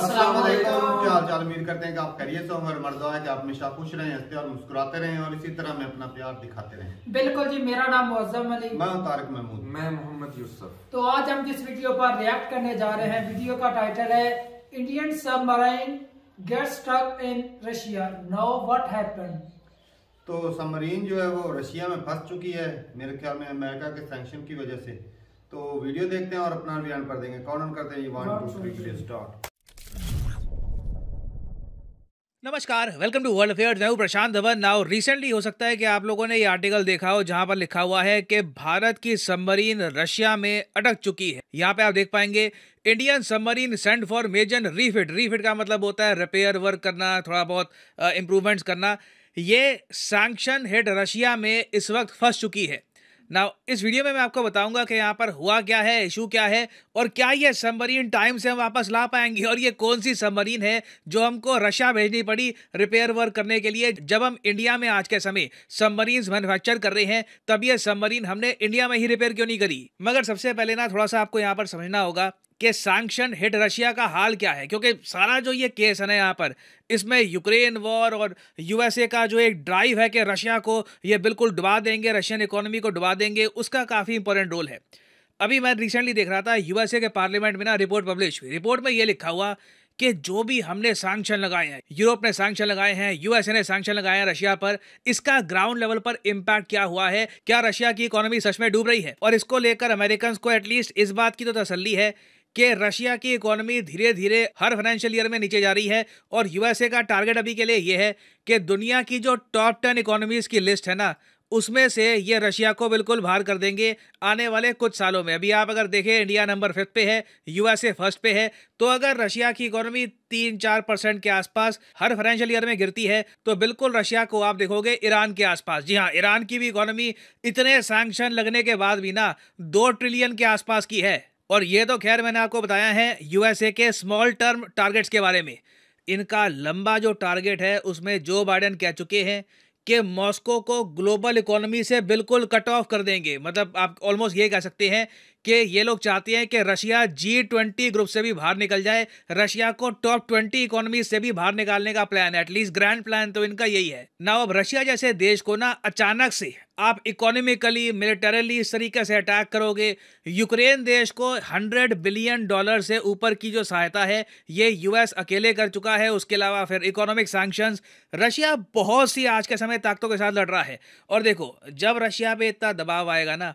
अस्सलाम वालेकुम। क्या हाल चाल? उम्मीद करते हैं कि आप खैरियत से होंगे और मर्द है कि आप हमेशा खुश रहें, हंसते और मुस्कुराते रहें और इसी तरह में अपना प्यार दिखाते रहें। बिल्कुल जी, मेरा नाम मुअज्जम अली, मैं हूं तारिक महमूद, मैं मोहम्मद यूसुफ। तो आज हम जिस वीडियो पर रिएक्ट करने जा रहे हैं, वीडियो का टाइटल है Indian submarine gets stuck in Russia, now what happened. तो सबमरीन जो है वो रशिया में फंस चुकी है, मेरे ख्याल में अमेरिका के सैंक्शन की वजह से। तो वीडियो देखते हैं और अपना बयान कर देंगे। कौन ऑन करते हैं? ये 1 2 3 वीडियो स्टार्ट। नमस्कार, वेलकम टू वर्ल्ड अफेयर्स। मैं हूं प्रशांत धवन। नाउ रिसेंटली हो सकता है कि आप लोगों ने ये आर्टिकल देखा हो जहां पर लिखा हुआ है कि भारत की सबमरीन रशिया में अटक चुकी है। यहाँ पे आप देख पाएंगे Indian submarine send for major refit. Refit का मतलब होता है रिपेयर वर्क करना, थोड़ा बहुत इम्प्रूवमेंट्स करना। ये सैंक्शन हिट रशिया में इस वक्त फंस चुकी है। नाउ इस वीडियो में मैं आपको बताऊंगा कि यहाँ पर हुआ क्या है, इशू क्या है और क्या ये सबमरीन टाइम से हम वापस ला पाएंगे और ये कौन सी सबमरीन है जो हमको रशिया भेजनी पड़ी रिपेयर वर्क करने के लिए, जब हम इंडिया में आज के समय सबमरीन मैन्युफैक्चर कर रहे हैं तब ये सबमरीन हमने इंडिया में ही रिपेयर क्यों नहीं करी। मगर सबसे पहले ना थोड़ा सा आपको यहाँ पर समझना होगा कि सैंक्शन हिट रशिया का हाल क्या है, क्योंकि सारा जो ये केस है ना यहाँ पर, इसमें यूक्रेन वॉर और यूएसए का जो एक ड्राइव है कि रशिया को ये बिल्कुल डुबा देंगे, रशियन इकोनॉमी को डुबा देंगे, उसका काफ़ी इंपॉर्टेंट रोल है। अभी मैं रिसेंटली देख रहा था यूएसए के पार्लियामेंट में ना रिपोर्ट पब्लिश हुई। रिपोर्ट में ये लिखा हुआ कि जो भी हमने सैंक्शन लगाए हैं, यूरोप ने सैंक्शन लगाए हैं, यूएसए ने सैंक्शन लगाए हैं रशिया पर, इसका ग्राउंड लेवल पर इम्पैक्ट क्या हुआ है, क्या रशिया की इकोनॉमी सच में डूब रही है। और इसको लेकर अमेरिकन को एटलीस्ट इस बात की तो तसल्ली है कि रशिया की इकोनॉमी धीरे धीरे हर फाइनेंशियल ईयर में नीचे जा रही है और यूएसए का टारगेट अभी के लिए ये है कि दुनिया की जो टॉप 10 इकोनॉमीज की लिस्ट है ना, उसमें से ये रशिया को बिल्कुल बाहर कर देंगे आने वाले कुछ सालों में। अभी आप अगर देखें, इंडिया नंबर 5 पे है, यूएसए फर्स्ट पे है। तो अगर रशिया की इकोनॉमी 3-4% के आसपास हर फाइनेंशियल ईयर में गिरती है तो बिल्कुल रशिया को आप देखोगे ईरान के आसपास। जी हाँ, ईरान की भी इकोनॉमी इतने सैंक्शन लगने के बाद भी ना 2 ट्रिलियन के आसपास की है। और ये तो खैर मैंने आपको बताया है यूएसए के स्मॉल टर्म टारगेट्स के बारे में। इनका लंबा जो टारगेट है उसमें जो बाइडेन कह चुके हैं कि मॉस्को को ग्लोबल इकोनॉमी से बिल्कुल कट ऑफ कर देंगे। मतलब आप ऑलमोस्ट ये कह सकते हैं कि ये लोग चाहते हैं कि रशिया G20 ग्रुप से भी बाहर निकल जाए, रशिया को टॉप 20 इकोनॉमी से भी बाहर निकालने का प्लान है। एटलीस्ट ग्रैंड प्लान तो इनका यही है ना। अब रशिया जैसे देश को ना अचानक से आप इकोनॉमिकली, मिलिटरली इस तरीके से अटैक करोगे, यूक्रेन देश को $100 बिलियन से ऊपर की जो सहायता है ये यूएस अकेले कर चुका है। उसके अलावा फिर इकोनॉमिक सैंक्शंस, रशिया बहुत सी आज के समय ताकतों के साथ लड़ रहा है। और देखो, जब रशिया पे इतना दबाव आएगा ना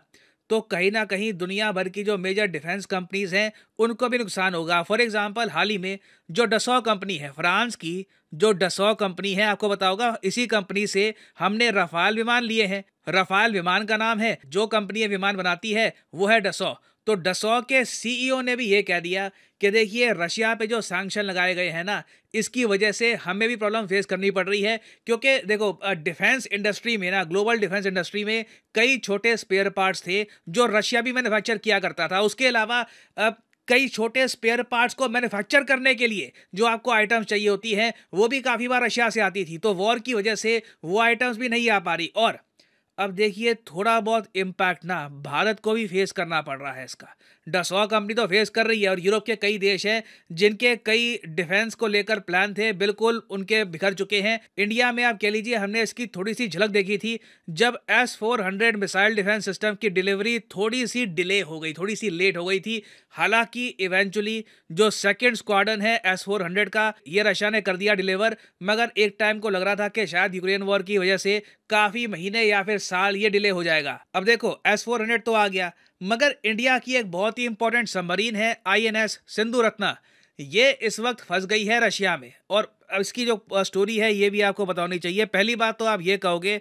कहीं दुनिया भर की जो मेजर डिफेंस कंपनीज हैं उनको भी नुकसान होगा। फॉर एग्जांपल, हाल ही में जो डसॉ कंपनी है, फ्रांस की जो डसॉ कंपनी है, आपको पता होगा, इसी कंपनी से हमने रफाल विमान लिए हैं। रफाल विमान का नाम है, जो कंपनी ये विमान बनाती है वो है डसॉ। तो डसॉ के सीईओ ने भी ये कह दिया कि देखिए, रशिया पे जो सैंक्शन लगाए गए हैं ना, इसकी वजह से हमें भी प्रॉब्लम फेस करनी पड़ रही है। क्योंकि देखो, डिफेंस इंडस्ट्री में ना, ग्लोबल डिफेंस इंडस्ट्री में कई छोटे स्पेयर पार्ट्स थे जो रशिया भी मैन्युफैक्चर किया करता था। उसके अलावा कई छोटे स्पेयर पार्ट्स को मैन्युफैक्चर करने के लिए जो आपको आइटम्स चाहिए होती हैं वो भी काफ़ी बार रशिया से आती थी। तो वॉर की वजह से वो आइटम्स भी नहीं आ पा रही। और अब देखिए, थोड़ा बहुत इम्पैक्ट ना भारत को भी फेस करना पड़ रहा है इसका। डसॉ कंपनी तो फेस कर रही है और यूरोप के कई देश हैं जिनके कई डिफेंस को लेकर प्लान थे, बिल्कुल उनके बिखर चुके हैं। इंडिया में आप कह लीजिए हमने इसकी थोड़ी सी झलक देखी थी जब S-400 मिसाइल डिफेंस सिस्टम की डिलीवरी थोड़ी सी डिले हो गई, थोड़ी सी लेट हो गई थी। हालांकि इवेंचुअली जो सेकेंड स्क्वाड्रन है S-400 का, ये रशिया ने कर दिया डिलीवर। मगर एक टाइम को लग रहा था कि शायद यूक्रेन वॉर की वजह से काफ़ी महीने या फिर साल ये डिले हो जाएगा। अब देखो, S-400 तो आ गया, मगर इंडिया की एक बहुत ही इंपॉर्टेंट सबमरीन है INS सिंधु रत्ना, ये इस वक्त फंस गई है रशिया में। और इसकी जो स्टोरी है ये भी आपको बतानी चाहिए। पहली बात तो आप ये कहोगे,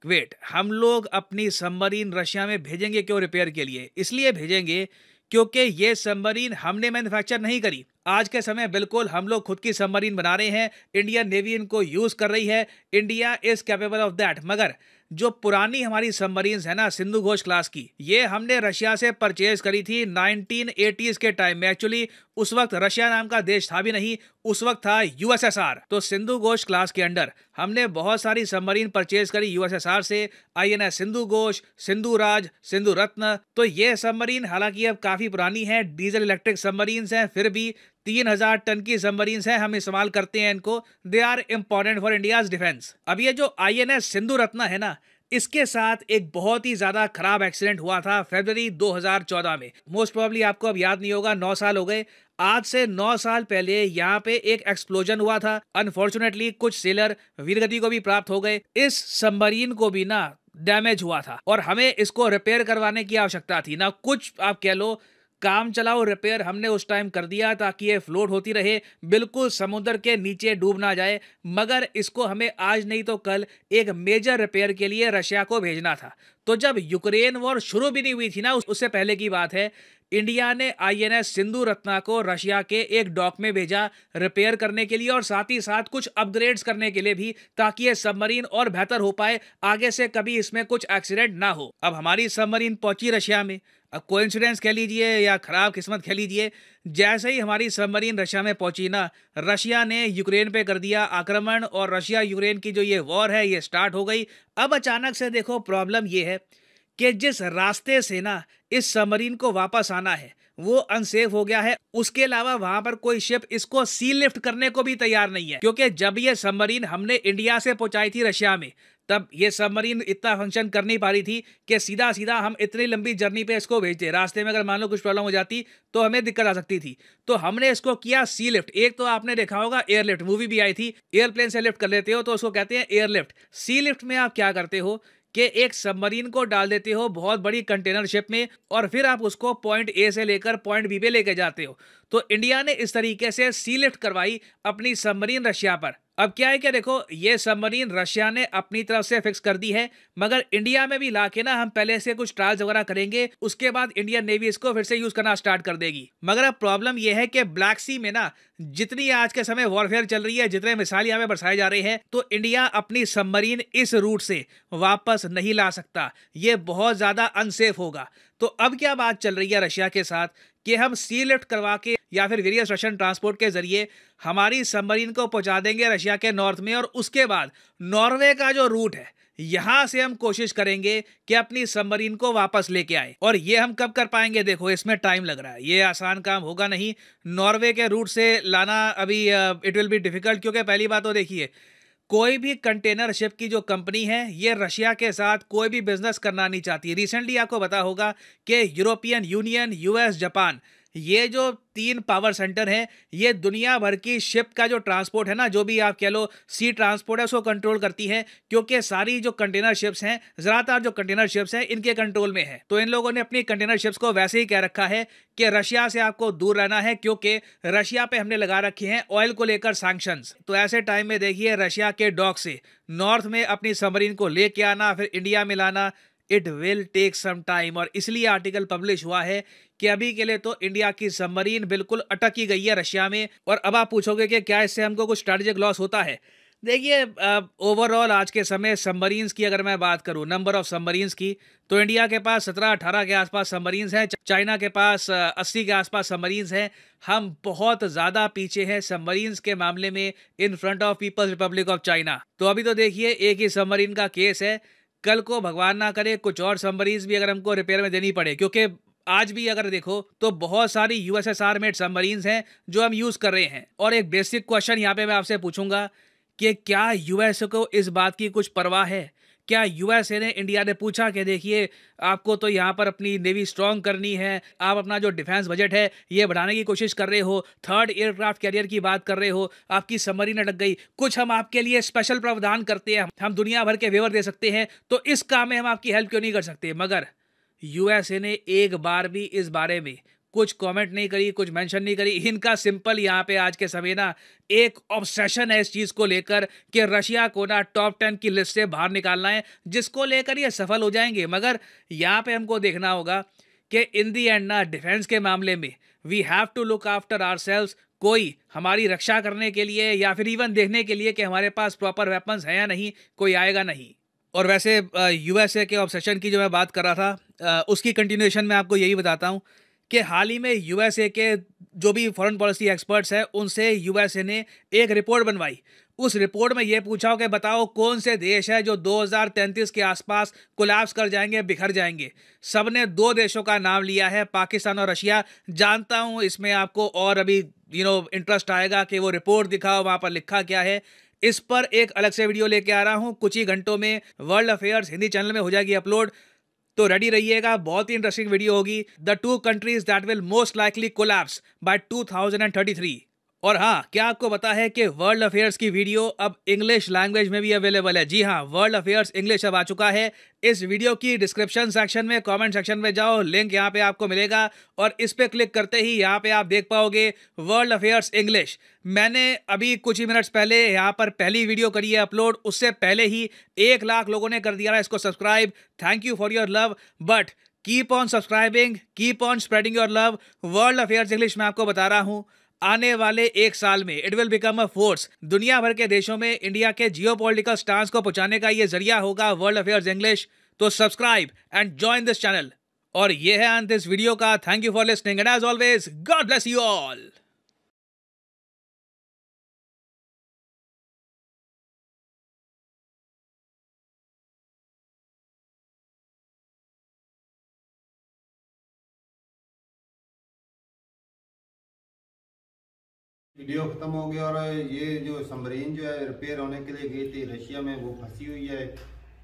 वेट, हम लोग अपनी सबमरीन रशिया में भेजेंगे क्यों रिपेयर के लिए? इसलिए भेजेंगे क्योंकि ये सबमरीन हमने मैन्युफैक्चर नहीं करी। आज के समय बिल्कुल हम लोग खुद की सबमरीन बना रहे हैं, इंडियन नेवी इनको यूज कर रही है, India is capable of that. मगर जो पुरानी हमारी सबमरीन्स है ना, सिंधु घोष क्लास की, ये हमने रशिया से परचेज करी थी 1980s के टाइम में। एक्चुअली उस वक्त रशिया नाम का देश था भी नहीं, उस वक्त था यूएसएसआर। तो सिंधु घोष क्लास के अंडर हमने बहुत सारी सबमरीन परचेज करी यूएसएसआर से, आईएनएस सिंधु घोष, सिंधु राज, सिंधु रत्न। तो ये सबमरीन हालांकि अब काफी पुरानी है, डीजल इलेक्ट्रिक सबमरीन हैं, फिर भी 3000 टन की सबमरीन हैं, हम इस्तेमाल करते हैं इनको। They are important for India's defence. अब ये जो आईएनएस सिंधु रत्न है ना, इसके साथ एक बहुत ही ज्यादा खराब एक्सीडेंट हुआ था फरवरी 2014 में। मोस्ट प्रोबेबली आपको अब याद नहीं होगा, 9 साल हो गए। आज से 9 साल पहले यहाँ पे एक एक्सप्लोजन हुआ था। अनफॉर्चुनेटली कुछ सेलर वीरगति को भी प्राप्त हो गए। इस सबमरीन को भी ना डैमेज हुआ था और हमें इसको रिपेयर करवाने की आवश्यकता थी ना, कुछ आप कह लो काम चलाओ रिपेयर हमने उस टाइम कर दिया ताकि ये फ्लोट होती रहे, बिल्कुल समुद्र के नीचे डूब ना जाए। मगर इसको हमें आज नहीं तो कल एक मेजर रिपेयर के लिए रशिया को भेजना था। तो जब यूक्रेन वॉर शुरू भी नहीं हुई थी ना, उससे पहले की बात है, इंडिया ने आईएनएस सिंधु रत्ना को रशिया के एक डॉक में भेजा रिपेयर करने के लिए और साथ ही साथ कुछ अपग्रेड्स करने के लिए भी, ताकि ये सबमरीन और बेहतर हो पाए, आगे से कभी इसमें कुछ एक्सीडेंट ना हो। अब हमारी सबमरीन पहुंची रशिया में। अब कोइंसिडेंस कह लीजिए या खराब किस्मत कह लीजिए, जैसे ही हमारी सबमरीन रशिया में पहुंची ना, रशिया ने यूक्रेन पे कर दिया आक्रमण और रशिया यूक्रेन की जो ये वॉर है ये स्टार्ट हो गई। अब अचानक से देखो प्रॉब्लम ये है कि जिस रास्ते से ना इस सबमरीन को वापस आना है वो अनसेफ हो गया है। उसके अलावा वहां पर कोई शिप इसको सी लिफ्ट करने को भी तैयार नहीं है, क्योंकि जब ये सबमरीन हमने इंडिया से पहुंचाई थी रशिया में, तब ये सबमरीन इतना फंक्शन कर नहीं पा रही थी कि सीधा सीधा हम इतनी लंबी जर्नी पे इसको भेजते। रास्ते में अगर मान लो कुछ प्रॉब्लम हो जाती तो हमें दिक्कत आ सकती थी। तो हमने इसको किया सी लिफ्ट। एक तो आपने देखा होगा एयरलिफ्ट, मूवी भी आई थी, एयरप्लेन से लिफ्ट कर लेते हो तो उसको कहते हैं एयरलिफ्ट। सी लिफ्ट में आप क्या करते हो कि एक सबमरीन को डाल देते हो बहुत बड़ी कंटेनर शिप में और फिर आप उसको पॉइंट ए से लेकर पॉइंट बी पे लेके जाते हो। तो इंडिया ने इस तरीके से सी लिफ्ट करवाई अपनी सबमरीन रशिया पर। अब क्या है कि देखो ये सबमरीन रशिया ने अपनी तरफ से फिक्स कर दी है, मगर इंडिया में भी लाके ना हम पहले से कुछ ट्रायल्स वगैरह करेंगे, उसके बाद इंडियन नेवी इसको फिर से यूज करना स्टार्ट कर देगी। मगर अब प्रॉब्लम यह है कि ब्लैक सी में ना जितनी आज के समय वॉरफेयर चल रही है, जितने मिसाइल यहाँ पे बरसाए जा रहे हैं, तो इंडिया अपनी सबमरीन इस रूट से वापस नहीं ला सकता। ये बहुत ज्यादा अनसेफ होगा। तो अब क्या बात चल रही है रशिया के साथ कि हम सी लिफ्ट करवा के या फिर वेरियस रशियन ट्रांसपोर्ट के जरिए हमारी सबमरीन को पहुंचा देंगे रशिया के नॉर्थ में, और उसके बाद नॉर्वे का जो रूट है यहां से हम कोशिश करेंगे कि अपनी सबमरीन को वापस लेके आए। और ये हम कब कर पाएंगे, देखो इसमें टाइम लग रहा है, ये आसान काम होगा नहीं। नॉर्वे के रूट से लाना अभी इट विल बी डिफिकल्ट, क्योंकि पहली बात तो देखिए कोई भी कंटेनर शिप की जो कंपनी है ये रशिया के साथ कोई भी बिजनेस करना नहीं चाहती। रिसेंटली आपको पता होगा कि यूरोपियन यूनियन, यूएस, जापान, ये जो 3 पावर सेंटर हैं, ये दुनिया भर की शिप का जो ट्रांसपोर्ट है ना, जो भी आप कह लो सी ट्रांसपोर्ट है, उसको कंट्रोल करती है, क्योंकि सारी जो कंटेनर शिप्स हैं, ज़्यादातर जो कंटेनर शिप्स हैं इनके कंट्रोल में है। तो इन लोगों ने अपनी कंटेनर शिप्स को वैसे ही कह रखा है कि रशिया से आपको दूर रहना है, क्योंकि रशिया पे हमने लगा रखे हैं ऑयल को लेकर सैंक्शंस। तो ऐसे टाइम में देखिए रशिया के डॉक से नॉर्थ में अपनी सबमरीन को लेके आना, फिर इंडिया में लाना, it will take some time. और इसलिए आर्टिकल पब्लिश हुआ है कि अभी के लिए तो इंडिया की सबमरीन बिल्कुल अटक ही गई है रशिया में। और अब आप पूछोगे कि क्या इससे हमको कुछ स्ट्रेटेजिक लॉस होता है। देखिए ओवरऑल आज के समय सबमरीन्स की अगर मैं बात करूं, नंबर ऑफ सबमरीन्स की, तो इंडिया के पास 17-18 के आसपास सबमरीन्स हैं, चाइना के पास 80 के आसपास सबमरीन्स हैं। हम बहुत ज़्यादा पीछे हैं सबमरीन्स के मामले में in front of People's Republic of China. तो अभी तो देखिए एक ही सबमरीन का केस है, कल को भगवान ना करे कुछ और सबमरीन्स भी अगर हमको रिपेयर में देनी पड़े, क्योंकि आज भी अगर देखो तो बहुत सारी यूएसएसआर मेड सबमरीन्स हैं जो हम यूज़ कर रहे हैं। और एक बेसिक क्वेश्चन यहाँ पे मैं आपसे पूछूंगा कि क्या यूएसए को इस बात की कुछ परवाह है? क्या यूएसए ने, इंडिया ने पूछा कि देखिए आपको तो यहाँ पर अपनी नेवी स्ट्रांग करनी है, आप अपना जो डिफेंस बजट है ये बढ़ाने की कोशिश कर रहे हो, 3rd एयरक्राफ्ट कैरियर की बात कर रहे हो, आपकी सबमरीन अटक गई, कुछ हम आपके लिए स्पेशल प्रावधान करते हैं, हम दुनिया भर के वेवर दे सकते हैं, तो इस काम में हम आपकी हेल्प क्यों नहीं कर सकते? मगर यूएसए ने एक बार भी इस बारे में कुछ कमेंट नहीं करी, कुछ मेंशन नहीं करी। इनका सिंपल यहाँ पे आज के समय ना एक ऑब्सेशन है इस चीज़ को लेकर कि रशिया को ना टॉप 10 की लिस्ट से बाहर निकालना है, जिसको लेकर ये सफल हो जाएंगे। मगर यहाँ पे हमको देखना होगा कि इन दी एंड ना डिफेंस के मामले में we have to look after ourselves. कोई हमारी रक्षा करने के लिए या फिर इवन देखने के लिए कि हमारे पास प्रॉपर वेपन्स हैं या नहीं, कोई आएगा नहीं। और वैसे यूएसए के ऑब्सेशन की जो मैं बात कर रहा था उसकी कंटिन्यूएशन में आपको यही बताता हूँ कि हाल ही में यूएसए के जो भी फॉरेन पॉलिसी एक्सपर्ट्स हैं उनसे यूएसए ने एक रिपोर्ट बनवाई। उस रिपोर्ट में यह पूछा कि बताओ कौन से देश है जो 2033 के आसपास कोलैप्स कर जाएंगे, बिखर जाएंगे। सबने 2 देशों का नाम लिया है, पाकिस्तान और रशिया। जानता हूं इसमें आपको और अभी इंटरेस्ट आएगा कि वो रिपोर्ट दिखाओ, वहां पर लिखा क्या है। इस पर एक अलग से वीडियो लेके आ रहा हूं, कुछ ही घंटों में वर्ल्ड अफेयर्स हिंदी चैनल में हो जाएगी अपलोड, तो रेडी रहिएगा, बहुत ही इंटरेस्टिंग वीडियो होगी। The 2 countries that will most likely collapse by 2033। और हाँ, क्या आपको पता है कि वर्ल्ड अफेयर्स की वीडियो अब इंग्लिश लैंग्वेज में भी अवेलेबल है। जी हाँ, वर्ल्ड अफेयर्स इंग्लिश अब आ चुका है। इस वीडियो की डिस्क्रिप्शन सेक्शन में, कमेंट सेक्शन में जाओ, लिंक यहाँ पे आपको मिलेगा और इस पे क्लिक करते ही यहाँ पे आप देख पाओगे वर्ल्ड अफेयर्स इंग्लिश। मैंने अभी कुछ ही मिनट्स पहले यहाँ पर पहली वीडियो करी है अपलोड, उससे पहले ही 1 लाख लोगों ने कर दिया है इसको subscribe. Thank you for your love, but keep on subscribing, keep on spreading your love. World affairs English में आपको बता रहा हूँ, आने वाले 1 साल में it will become a force. दुनिया भर के देशों में इंडिया के जियोपॉलिटिकल स्टांस को पहुंचाने का ये जरिया होगा वर्ल्ड अफेयर्स इंग्लिश। तो subscribe and join this channel. और ये है अंत इस वीडियो का। Thank you for listening and as always God bless you all. Video खत्म हो गया और ये जो सबमरीन जो है रिपेयर होने के लिए गई थी रशिया में, वो फंसी हुई है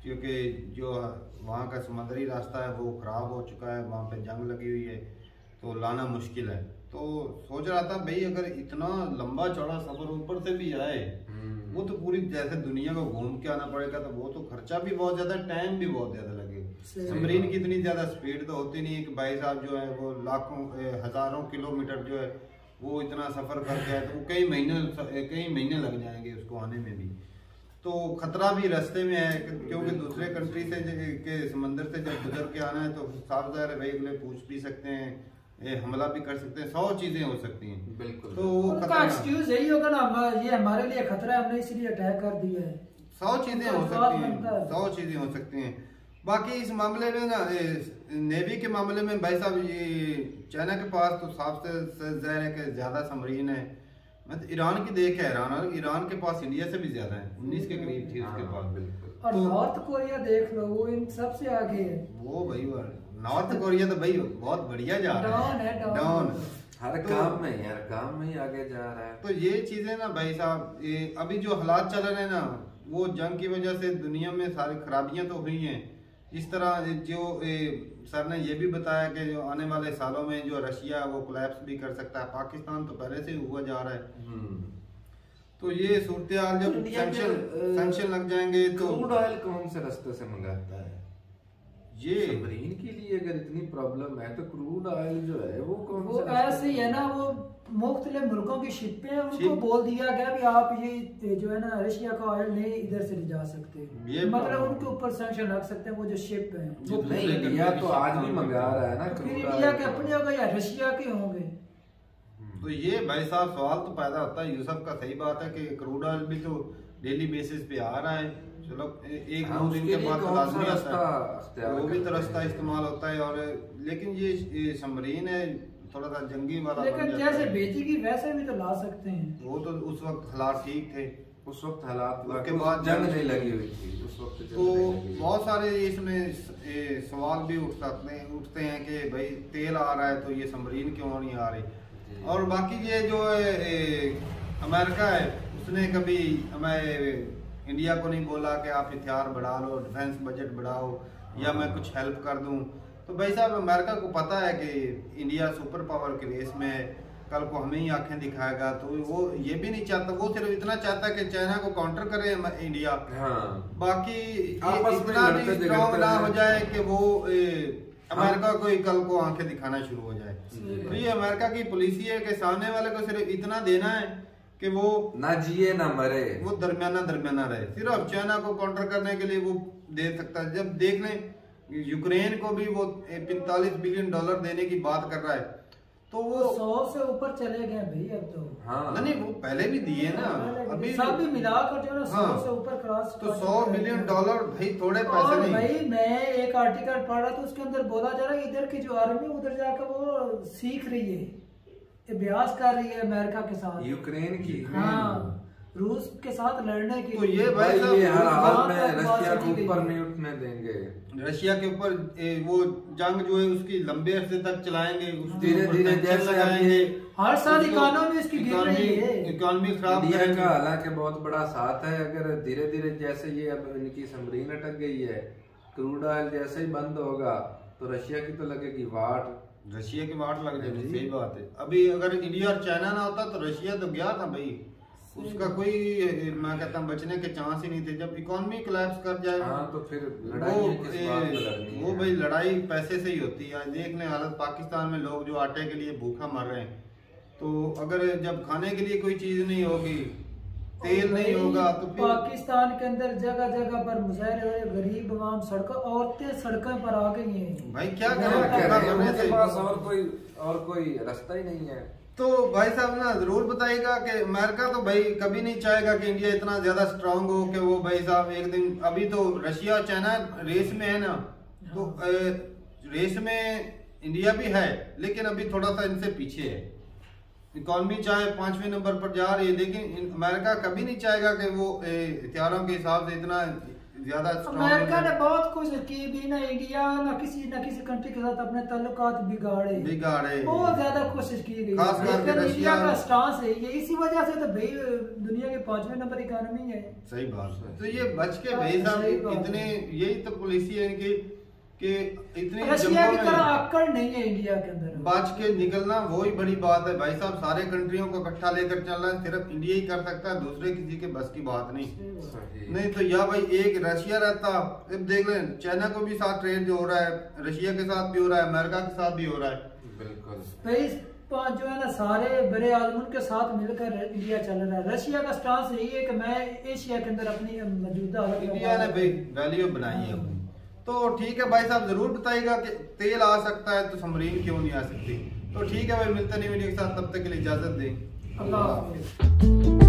क्योंकि जो वहाँ का समुद्री रास्ता है वो ख़राब हो चुका है, वहाँ पे जंग लगी हुई है, तो लाना मुश्किल है। तो सोच रहा था भाई अगर इतना लंबा चौड़ा सफर ऊपर से भी आए, वो तो पूरी जैसे दुनिया को घूम के आना पड़ेगा, तो वो तो खर्चा भी बहुत ज्यादा, टाइम भी बहुत ज्यादा लगेगा। सबमरीन की इतनी ज्यादा स्पीड तो होती नहीं है कि भाई साहब जो है वो लाखों हजारों किलोमीटर जो है वो इतना सफर करके आए, तो वो कई महीने लग जाएंगे उसको आने में भी। तो खतरा भी रास्ते में है क्योंकि दूसरे कंट्री से के समंदर से जब गुजर के आना है तो साफ ज़ाहिर है भाई अगले पूछ भी सकते हैं, हमला भी कर सकते हैं, 100 चीजें हो सकती हैं। बिल्कुल, तो उनका एक्सक्यूज यही होगा ना, ये हमारे लिए खतरा है, हमने इसलिए अटैक कर दिया है। 100 चीजें हो सकती हैं, 100 चीजें हो सकती हैं। बाकी इस मामले में ना नेवी के मामले में भाई साहब ये चाइना के पास तो साफ से जाहिर है कि ज्यादा सबमरीन है। मैं तो ईरान की देख है, ईरान के पास इंडिया से भी ज्यादा है, 19 के करीब थी उसके पास। बिल्कुल, और नॉर्थ कोरिया देख लो, वो इन सबसे आगे है। वो भाई नॉर्थ कोरिया तो भाई बहुत बढ़िया जा रहा है, डाउन हर काम में ही आगे जा रहा है। तो ये चीजें ना भाई साहब अभी जो हालात चल रहे हैं ना, वो जंग की वजह से दुनिया में सारी खराबियां तो हुई हैं। इस तरह जो सर ने ये भी बताया कि जो आने वाले सालों में जो रशिया वो कोलैप्स भी कर सकता है, पाकिस्तान तो पहले से हुआ जा रहा है। तो ये सूरत हाल जब सैंक्शन लग जाएंगे तो क्रूड ऑयल कौन से रास्ते से मंगाता है? ये सबमरीन के लिए अगर इतनी प्रॉब्लम है तो क्रूड ऑयल जो है वो कौन वो ऐसे ही है ना, वो मुख्तलिफ मुल्कों की शिपें हैं, उनको बोल दिया गया भी आप ये जो है ना रशिया का ऑयल नहीं इधर से ले जा सकते, मतलब उनके ऊपर सैंक्शन लग सकते हैं वो जो शिप है। नहीं, इंडिया तो आज भी मंगा रहा है ना, फिर इंडिया के अपने होंगे या रशिया के होंगे? तो ये भाई साहब सवाल तो पैदा होता है। यूसुफ का सही बात है कि क्रूड ऑयल भी तो डेली बेसिस पे आ रहा है, चलो 1-2 दिन के बाद तो लाजमी आता है, वो भी तो रास्ता इस्तेमाल होता है। और लेकिन ये सबमरीन है थोड़ा सा जंगी वाला, लेकिन जैसे भेजेगी वैसे भी तो ला सकते हैं। वो तो उस वक्त हालात ठीक थे, उस वक्त हालात उसके बाद जंग नहीं लगी हुई थी उस वक्त। तो बहुत सारे इसमें सवाल भी उठते हैं कि भाई तेल आ रहा है तो ये सबमरीन क्यों नहीं आ रही। और बाकी ये जो अमेरिका है उसने कभी हमें इंडिया को नहीं बोला कि आप हथियार बढ़ा लो, डिफेंस बजट बढ़ाओ या मैं कुछ हेल्प कर दूं। तो भाई साहब अमेरिका को पता है कि इंडिया सुपर पावर के रेस में कल को हमें ही आंखें दिखाएगा, तो वो ये भी नहीं चाहता, वो सिर्फ इतना चाहता है कि चाइना को काउंटर करे इंडिया। बाकी इतना भी स्ट्रॉन्ग ना हो जाए कि वो अमेरिका को ही कल को आंखें दिखाना शुरू हो जाए। तो ये अमेरिका की पॉलिसी है कि सामने वाले को सिर्फ इतना देना है कि वो ना जिए ना मरे, वो दरमियाना रहे। सिर्फ चाइना को काउंटर करने के लिए वो दे सकता है। जब देख लें यूक्रेन को भी वो $45 बिलियन देने की बात कर रहा है, तो वो 100 से ऊपर चले गए भाई अब तो। हाँ नहीं, वो पहले भी दिए ना, अभी सब भी मिलाकर जो है 100 से ऊपर क्रॉस, तो $100 बिलियन भाई थोड़े पैसे नहीं। भाई मैं एक आर्टिकल पढ़ रहा था, उसके अंदर बोला जा रहा है इधर की जो आर्मी उधर जाकर वो सीख रही है, अभ्यास कर रही है अमेरिका के साथ, यूक्रेन की। हाँ, रूस के साथ लड़ने के तो ये भाई ये हर हाल में बात रशिया की के गई ऊपर है। नहीं उठने देंगे। रशिया के ऊपर वो जंग जो है उसकी लंबे अरसे तक चलाएंगे, धीरे धीरे जैसे लगाएंगे, हर साल इकोनॉमी इसकी गिर रही है, इकोनॉमी खराब इंडिया करेंगे। का हालांकि बहुत बड़ा साथ है। अगर धीरे धीरे जैसे ये अब इनकी सबमरीन अटक गई है, क्रूड ऑयल जैसे ही बंद होगा तो रशिया की तो लगेगी वाट, रशिया की वाट लग जाएगी। सही बात है। अभी अगर इंडिया और चाइना ना होता तो रशिया तो गया था भाई, उसका कोई मैं कहता हूँ बचने के चांस ही नहीं थे। जब इकोनॉमी कोलैप्स कर जाए तो फिर लड़ाई किस बात पे लड़नी वो है? भाई लड़ाई पैसे से ही होती है। आज देखने हालत पाकिस्तान में लोग जो आटे के लिए भूखा मर रहे हैं, तो अगर जब खाने के लिए कोई चीज नहीं होगी, तेल नहीं होगा, तो फिर पाकिस्तान के अंदर जगह जगह पर मुजाहरे हुए, गरीब आवाम सड़कों, औरतें सड़कों पर आ गई हैं। भाई क्या क्या करें, करें, उनके पास और कोई रास्ता ही नहीं है। तो भाई साहब ना जरूर बताइएगा कि अमेरिका तो भाई कभी नहीं चाहेगा कि इंडिया इतना ज्यादा स्ट्रांग हो कि वो भाई साहब एक दिन, अभी तो रशिया और चाइना रेस में है ना, तो रेस में इंडिया भी है लेकिन अभी थोड़ा सा इनसे पीछे है। इकोनॉमी चाहे 5वें नंबर पर जा रही है, लेकिन अमेरिका कभी नहीं चाहेगा कि वो हथियारों के हिसाब से इतना ज्यादा अमेरिका ने बहुत कोशिश की भी ना, इंडिया ना किसी कंट्री के साथ अपने ताल्लुकात बिगाड़े, बहुत ज्यादा कोशिश की गई, खास करके लेकिन इंडिया का रशिया स्टांस है ये, इसी वजह से तो भाई दुनिया के 5वें नंबर इकोनॉमी है। सही बात है। तो ये बच के भाई साहब इतने, यही तो पॉलिसी है इनकी कि इतनी रशिया की तरह आकड़ नहीं है इंडिया के अंदर, बच के निकलना वही बड़ी बात है भाई साहब। सारे कंट्रियों को इकट्ठा लेकर चलना सिर्फ इंडिया ही कर सकता है, दूसरे किसी के बस की बात नहीं तो या भाई एक रशिया रहता, अब देख लें चाइना को भी साथ ट्रेड जो हो रहा है, रशिया के साथ भी हो रहा है, अमेरिका के साथ भी हो रहा है। बिल्कुल भाई जो है ना सारे बड़े आदमी के साथ मिलकर इंडिया चल रहा है। रशिया का स्टांस यही है कि मैं एशिया के अंदर अपनी मौजूदा इंडिया ने भाई वैल्यू बनाई है अपनी। तो ठीक है भाई साहब, जरूर बताइएगा कि तेल आ सकता है तो सबमरीन क्यों नहीं आ सकती। तो ठीक है भाई, मिलते नहीं वीडियो के साथ, तब तक के लिए इजाजत दें। अल्लाह हाफ़िज़।